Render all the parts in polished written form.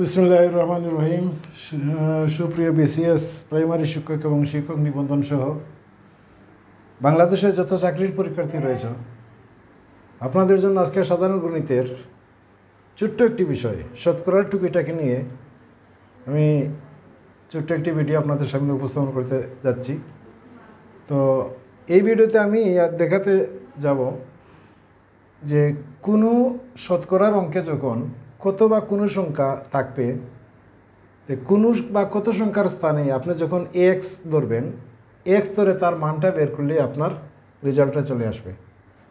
বিসমিল্লাহির রহমানির রহিম। সুপ্রিয় বিসিএস প্রাইমারি শিক্ষক এবং শিক্ষক নিবন্ধন সহ বাংলাদেশের যত চাকরির পরীক্ষার্থী রয়েছে, আপনাদের জন্য আজকে সাধারণ গণিতের ছোট্ট একটি বিষয় শতকরার টুকিটাকে নিয়ে আমি ছোট্ট একটি ভিডিও আপনাদের সামনে উপস্থাপন করতে যাচ্ছি। তো এই ভিডিওতে আমি দেখাতে যাব যে কোনো শতকরার অঙ্কে যখন কত বা কোনো সংখ্যা থাকবে, যে কোনো বা কত সংখ্যার স্থানে আপনি যখন এক্স ধরবেন, এক্স ধরে তার মানটা বের করলে আপনার রেজাল্টটা চলে আসবে।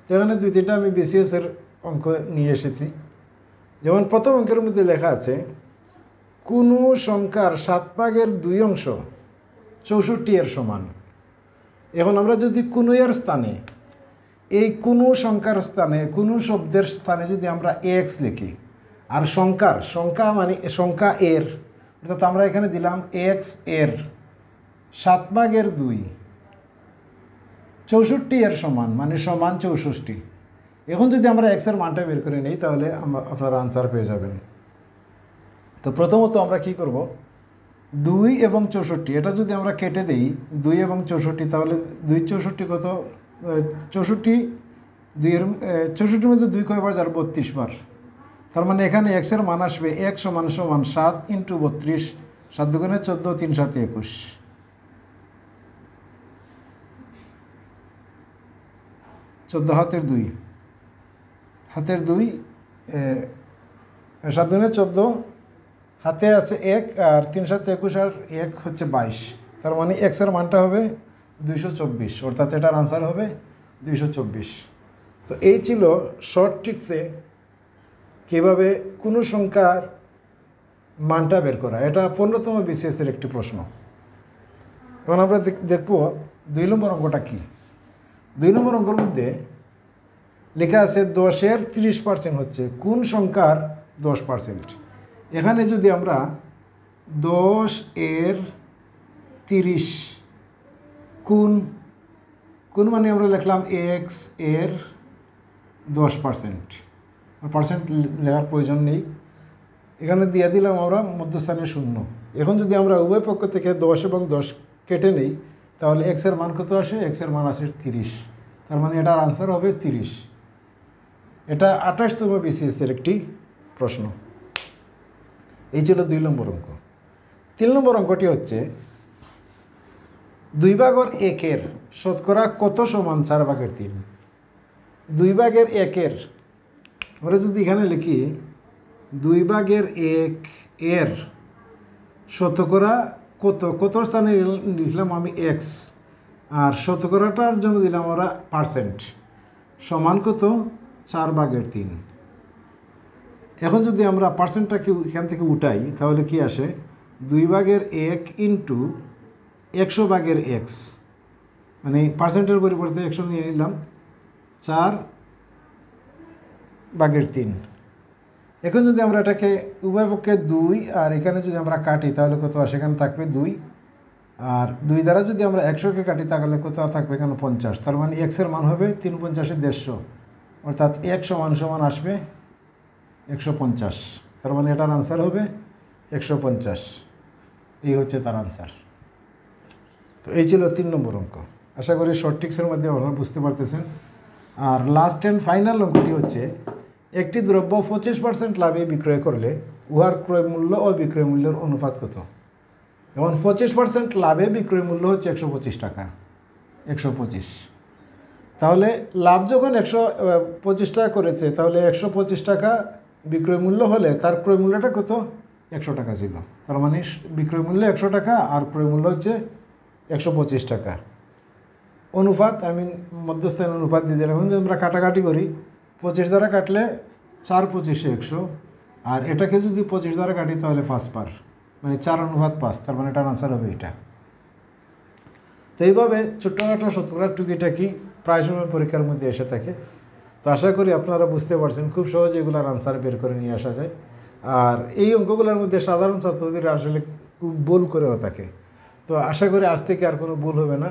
তো এখানে দুই তিনটা আমি বিসিএসের অঙ্ক নিয়ে এসেছি। যেমন প্রথম অঙ্কের মধ্যে লেখা আছে কোনো সংখ্যার 7/2 64 এর সমান। এখন আমরা যদি কোনো এর স্থানে, এই কোনো সংখ্যার স্থানে, কোনো শব্দের স্থানে যদি আমরা এক্স লিখি, আর সংখ্যা মানে সংখ্যা এর, অর্থাৎ আমরা এখানে দিলাম এক্স এর 7/2 64 এর সমান, মানে সমান 64। এখন যদি আমরা এক্সের মানটা বের করে নিই তাহলে আপনারা আনসার পেয়ে যাবেন। তো প্রথমত আমরা কি করব, 2 এবং 64 এটা যদি আমরা কেটে দিই, 2 এবং 64, তাহলে 2 64 কত, 64 মধ্যে 2 কয়বার যার 32 বার। তার মানে এখানে এক্সের মান আসবে x সমান 7 × 32, 7 দুগুণে 14, 3 × 7 21, 14 হাতের 2, 7 দুগুণে 14, হাতে আছে 1 আর 3 × 7 21 আর 1 হচ্ছে 22। তার মানে এক্সের মানটা হবে 224, অর্থাৎ এটার আনসার হবে 224। তো এই ছিল শর্ট ট্রিক্সে কীভাবে কোনো সংখ্যার মানটা বের করা। এটা 15তম বিসিএসের একটি প্রশ্ন। এখন আমরা দেখব 2 নম্বর অঙ্কটা কী। 2 নম্বর অঙ্কের মধ্যে লেখা আছে 10-এর 30% হচ্ছে কোন সংখ্যার 10%। এখানে যদি আমরা 10-এর 30 কোন মানে আমরা লিখলাম এক্স এর 10%, পার্সেন্ট লেখার প্রয়োজন নেই, এখানে দিয়ে দিলাম আমরা মধ্যস্থানে 0। এখন যদি আমরা উভয় পক্ষ থেকে 10 এবং 10 কেটে নেই তাহলে এক্সের মান কত আসে, এক্সের মান আসে 30। তার মানে এটার আনসার হবে 30। এটা 28তম বিসিএসের একটি প্রশ্ন। এই ছিল 2 নম্বর অঙ্ক। 3 নম্বর অঙ্কটি হচ্ছে 2/1 শতকরা কত সমান 4/3। 2/1 আমরা যদি এখানে লিখি 2/1 এর শতকরা কত স্থানে লিখলাম আমি এক্স, আর শতকরাটার জন্য দিলাম আমরা পার্সেন্ট, সমান কত 4/3। এখন যদি আমরা পার্সেন্টটাকে এখান থেকে উঠাই তাহলে কি আসে, 2/1 ইন্টু 100/x, মানে পার্সেন্টের পরিবর্তে 100 নিয়ে নিলাম, 4/3। এখন যদি আমরা এটাকে উভয় পক্ষে 2 আর এখানে যদি আমরা কাটি তাহলে কত আসে, এখানে থাকবে 2, আর 2 দ্বারা যদি আমরা 100কে কাটি তাহলে কত থাকবে, এখানে 50। তার মানে এক্সের মান হবে 3 × 50 = 150, অর্থাৎ x সমান আসবে 150। তার মানে এটার আনসার হবে 150। এই হচ্ছে তার আনসার। তো এই ছিল 3 নম্বর অঙ্ক। আশা করি শর্ট ট্রিক্সের মধ্যে আপনারা বুঝতে পারতেছেন। আর লাস্ট অ্যান্ড ফাইনাল অঙ্কটি হচ্ছে একটি দ্রব্য 25% লাভে বিক্রয় করলে উহার ক্রয় মূল্য ও বিক্রয় মূল্যের অনুপাত কত। এবং 25% লাভে বিক্রয় মূল্য হচ্ছে 125 টাকা, 125। তাহলে লাভ যখন 125 টাকা করেছে তাহলে 125 টাকা বিক্রয় মূল্য হলে তার ক্রয় মূল্যটা কত, 100 টাকা ছিল। তার মানে বিক্রয় মূল্য 100 টাকা আর ক্রয় মূল্য হচ্ছে 125 টাকা। অনুপাত আমি মধ্যস্থানে অনুপাত দিয়ে দিলাম। এখন যদি আমরা কাটাকাটি করি, 25 দ্বারা কাটলে 4 × 25 = 100, আর এটাকে যদি 25 দ্বারা কাটি তাহলে 5 বার, মানে 4:5। তার মানে এটার আনসার হবে এটা। তো এইভাবে ছোট্টখাটো শতকরার টুকিটাকি প্রায় সময় পরীক্ষার মধ্যে এসে থাকে। তো আশা করি আপনারা বুঝতে পারছেন খুব সহজে এগুলোর আনসার বের করে নিয়ে আসা যায়। আর এই অঙ্কগুলোর মধ্যে সাধারণ ছাত্রদের আসলে খুব ভুল করেও থাকে। তো আশা করি আজ থেকে আর কোনো ভুল হবে না।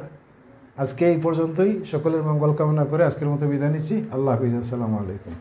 আজকে এই পর্যন্তই। সকলের মঙ্গল কামনা করে আজকের মতো বিদায় নিচ্ছি। আল্লাহ হাফিজ। আসসালামু আলাইকুম।